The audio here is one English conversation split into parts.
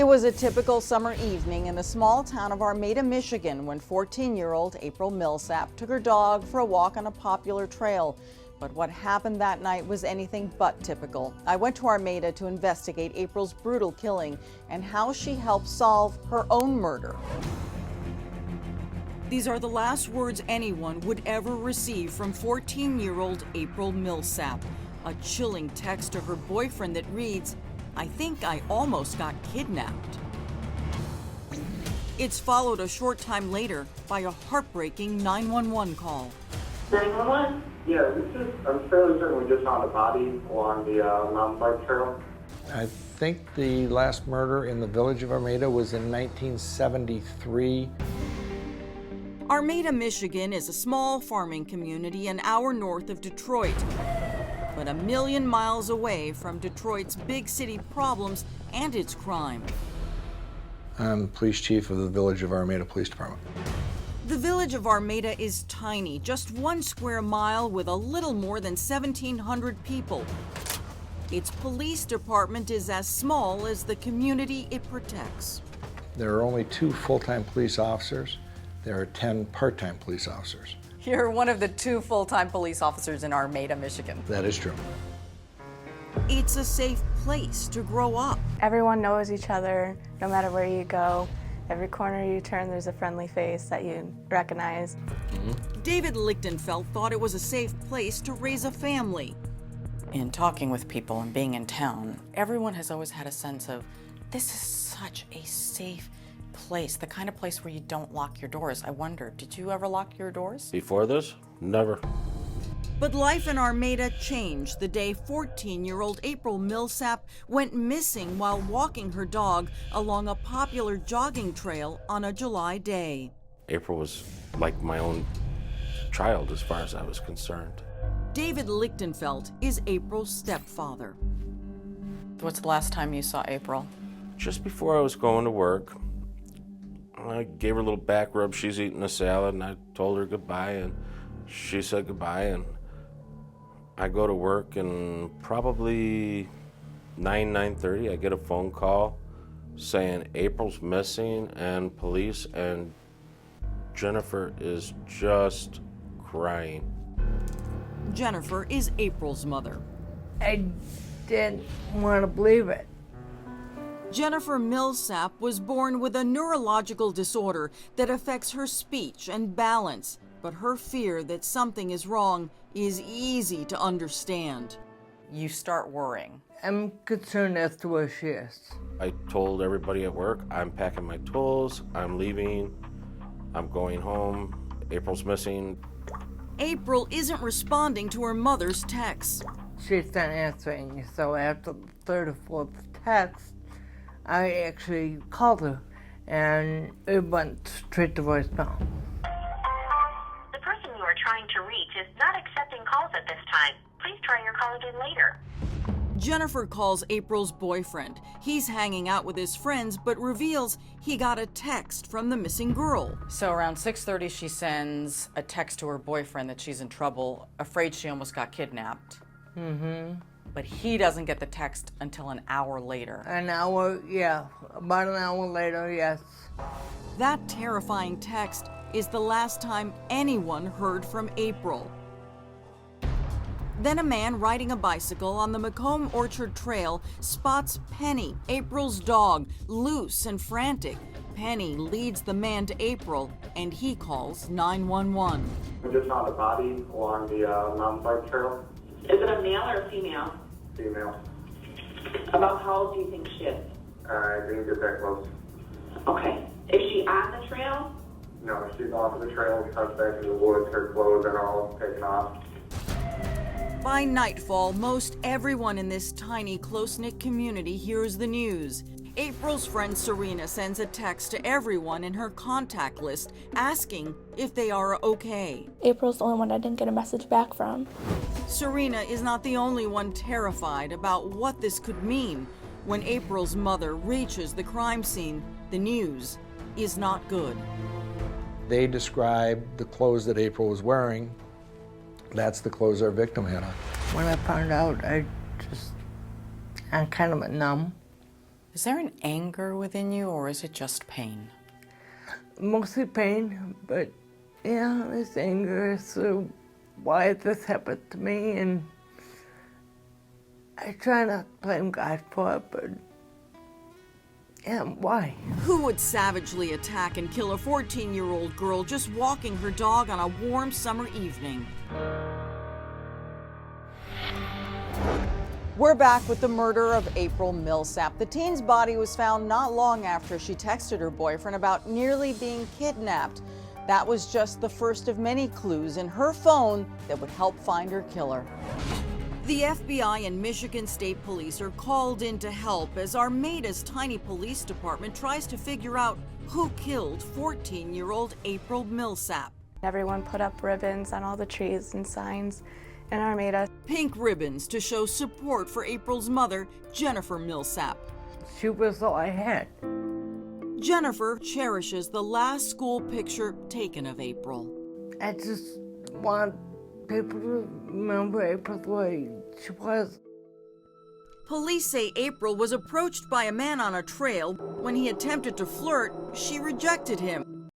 It was a typical summer evening in the small town of Armada, Michigan, when 14-year-old April Millsap took her dog for a walk on a popular trail. But what happened that night was anything but typical. I went to Armada to investigate April's brutal killing and how she helped solve her own murder. These are the last words anyone would ever receive from 14-year-old April Millsap. A chilling text to her boyfriend that reads, "I think I almost got kidnapped." It's followed a short time later by a heartbreaking 911 call. 911? Yeah, I'm fairly certain we just found a body along the mountain bike trail. I think the last murder in the village of Armada was in 1973. Armada, Michigan is a small farming community an hour north of Detroit, but a million miles away from Detroit's big city problems and its crime. I'm police chief of the village of Armada Police Department. The village of Armada is tiny, just 1 square mile with a little more than 1,700 people. Its police department is as small as the community it protects. There are only 2 full-time police officers. There are 10 part-time police officers. You're one of the 2 full-time police officers in Armada, Michigan. That is true. It's a safe place to grow up. Everyone knows each other, no matter where you go. Every corner you turn, there's a friendly face that you recognize. David Lichtenfeld thought it was a safe place to raise a family. In talking with people and being in town, everyone has always had a sense of, this is such a safe place, the kind of place where you don't lock your doors. I wonder, did you ever lock your doors? Before this? Never. But life in Armada changed the day 14-year-old April Millsap went missing while walking her dog along a popular jogging trail on a July day. April was like my own child as far as I was concerned. David Lichtenfeld is April's stepfather. What's the last time you saw April? Just before I was going to work, I gave her a little back rub. She's eating a salad, and I told her goodbye, and she said goodbye, and I go to work, and probably 9:30, I get a phone call saying April's missing and police, and Jennifer is just crying. Jennifer is April's mother. I didn't want to believe it. Jennifer Millsap was born with a neurological disorder that affects her speech and balance, but her fear that something is wrong is easy to understand. You start worrying. I'm concerned as to where she is. I told everybody at work, I'm packing my tools, I'm leaving, I'm going home, April's missing. April isn't responding to her mother's texts. She's not answering, so after the 3rd or 4th text, I actually called her, and it went straight to voicemail. The person you are trying to reach is not accepting calls at this time. Please try your call again later. Jennifer calls April's boyfriend. He's hanging out with his friends, but reveals he got a text from the missing girl. So around 6:30, she sends a text to her boyfriend that she's in trouble, afraid she almost got kidnapped. But he doesn't get the text until an hour later. An hour, yeah, about an hour later, yes. That terrifying text is the last time anyone heard from April. Then a man riding a bicycle on the Macomb Orchard Trail spots Penny, April's dog, loose and frantic. Penny leads the man to April, and he calls 911. We just found a body along the mountain bike trail. Is it a male or a female? Female. About how old do you think she is? I didn't get that close. Okay. Is she on the trail? No, she's off of the trail, tucked back in the woods, her clothes are all taken off. By nightfall, most everyone in this tiny, close-knit community hears the news. April's friend Serena sends a text to everyone in her contact list asking if they are okay. April's the only one I didn't get a message back from. Serena is not the only one terrified about what this could mean. When April's mother reaches the crime scene, the news is not good. They described the clothes that April was wearing. That's the clothes our victim had on. When I found out, I'm kind of numb. Is there an anger within you, or is it just pain? Mostly pain, but yeah, it's anger. So why this happened to me, and I try not to blame God for it, but yeah, why? Who would savagely attack and kill a 14-year-old girl just walking her dog on a warm summer evening? We're back with the murder of April Millsap. The teen's body was found not long after she texted her boyfriend about nearly being kidnapped. That was just the first of many clues in her phone that would help find her killer. The FBI and Michigan State Police are called in to help as Armada's tiny police department tries to figure out who killed 14-year-old April Millsap. Everyone put up ribbons on all the trees and signs in Armada. Pink ribbons to show support for April's mother, Jennifer Millsap. She was all I had. Jennifer cherishes the last school picture taken of April. I just want people to remember April the way she was. Police say April was approached by a man on a trail. When he attempted to flirt, she rejected him.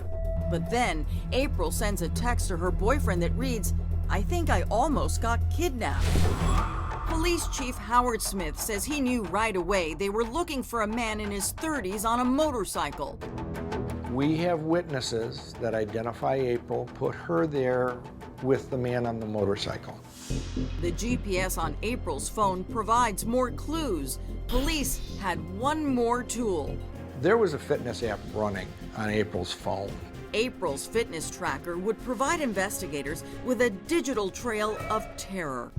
But then, April sends a text to her boyfriend that reads, "I think I almost got kidnapped." Police Chief Howard Smith says he knew right away they were looking for a man in his 30s on a motorcycle. We have witnesses that identify April, put her there with the man on the motorcycle. The GPS on April's phone provides more clues. Police had one more tool. There was a fitness app running on April's phone. April's fitness tracker would provide investigators with a digital trail of terror.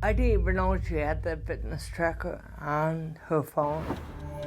I didn't even know she had that fitness tracker on her phone.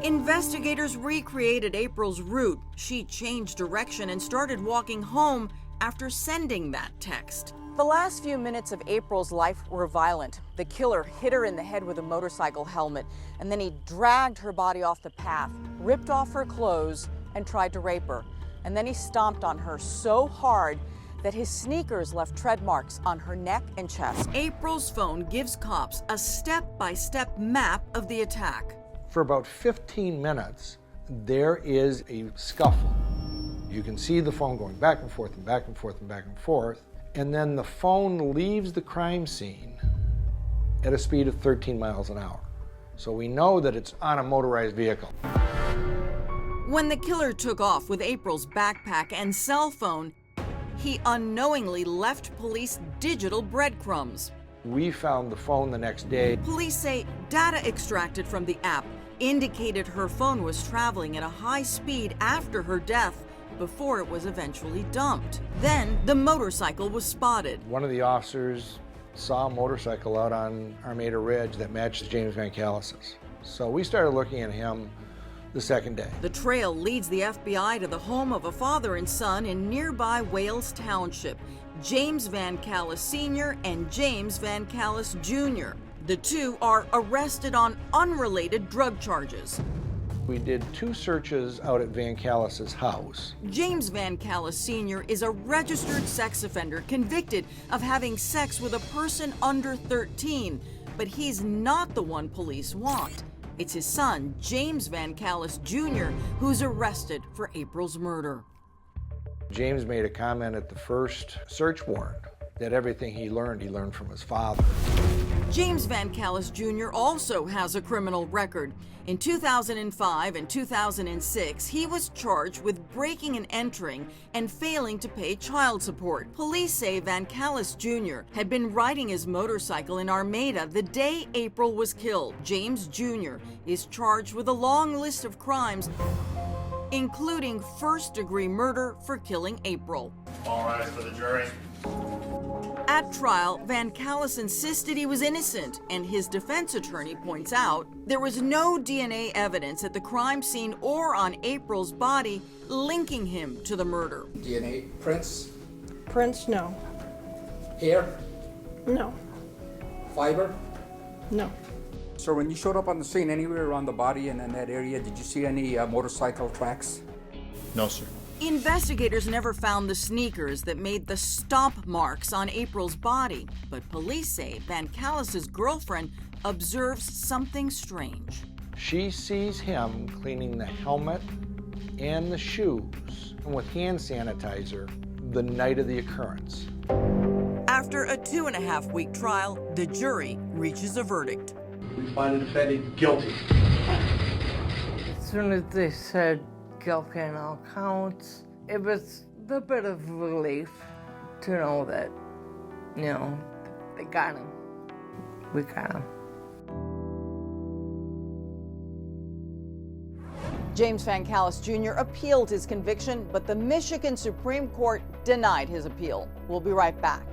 Investigators recreated April's route. She changed direction and started walking home after sending that text. The last few minutes of April's life were violent. The killer hit her in the head with a motorcycle helmet, and then he dragged her body off the path, ripped off her clothes, and tried to rape her. And then he stomped on her so hard that his sneakers left tread marks on her neck and chest. April's phone gives cops a step-by-step map of the attack. For about 15 minutes, there is a scuffle. You can see the phone going back and forth and back and forth and back and forth, and then the phone leaves the crime scene at a speed of 13 miles an hour. So we know that it's on a motorized vehicle. When the killer took off with April's backpack and cell phone, he unknowingly left police digital breadcrumbs. We found the phone the next day. Police say data extracted from the app indicated her phone was traveling at a high speed after her death before it was eventually dumped. Then the motorcycle was spotted. One of the officers saw a motorcycle out on Armada Ridge that matched James Van Callis's. So we started looking at him the second day. The trail leads the FBI to the home of a father and son in nearby Wales Township, James Van Callis Sr. and James Van Callis Jr. The two are arrested on unrelated drug charges. We did 2 searches out at Van Callis's house. James Van Callis Sr. is a registered sex offender convicted of having sex with a person under 13, but he's not the one police want. It's his son, James Van Callis Jr., who's arrested for April's murder. James made a comment at the first search warrant that everything he learned from his father. James Van Callis Jr. also has a criminal record. In 2005 and 2006, he was charged with breaking and entering and failing to pay child support. Police say Van Callis Jr. had been riding his motorcycle in Armada the day April was killed. James Jr. is charged with a long list of crimes, including first-degree murder for killing April. All rise for the jury. At trial, Van Callis insisted he was innocent, and his defense attorney points out there was no DNA evidence at the crime scene or on April's body linking him to the murder. DNA prints? Prints, no. Hair? No. Fiber? No. So when you showed up on the scene, anywhere around the body and in that area, did you see any motorcycle tracks? No, sir. Investigators never found the sneakers that made the stomp marks on April's body, but police say Van Callis's girlfriend observes something strange. She sees him cleaning the helmet and the shoes with hand sanitizer the night of the occurrence. After a 2.5-week trial, the jury reaches a verdict. We find the defendant guilty. As soon as they said guilty on all counts, it was a bit of relief to know that, you know, they got him. We got him. James Fancalis Jr. appealed his conviction, but the Michigan Supreme Court denied his appeal. We'll be right back.